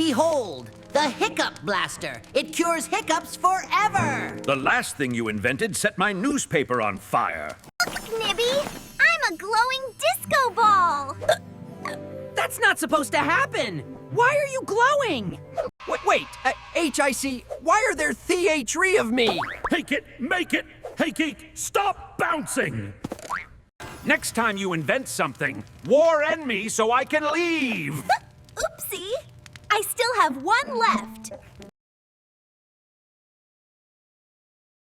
Behold, the Hiccup Blaster. It cures hiccups forever. The last thing you invented set my newspaper on fire. Look, Nibby! I'm a glowing disco ball! That's not supposed to happen! Why are you glowing? Wait, HIC, why are there three of me? Take it, make it. Hey, Geek, stop bouncing. Next time you invent something, war end me so I can leave. Oopsie! I still have one left.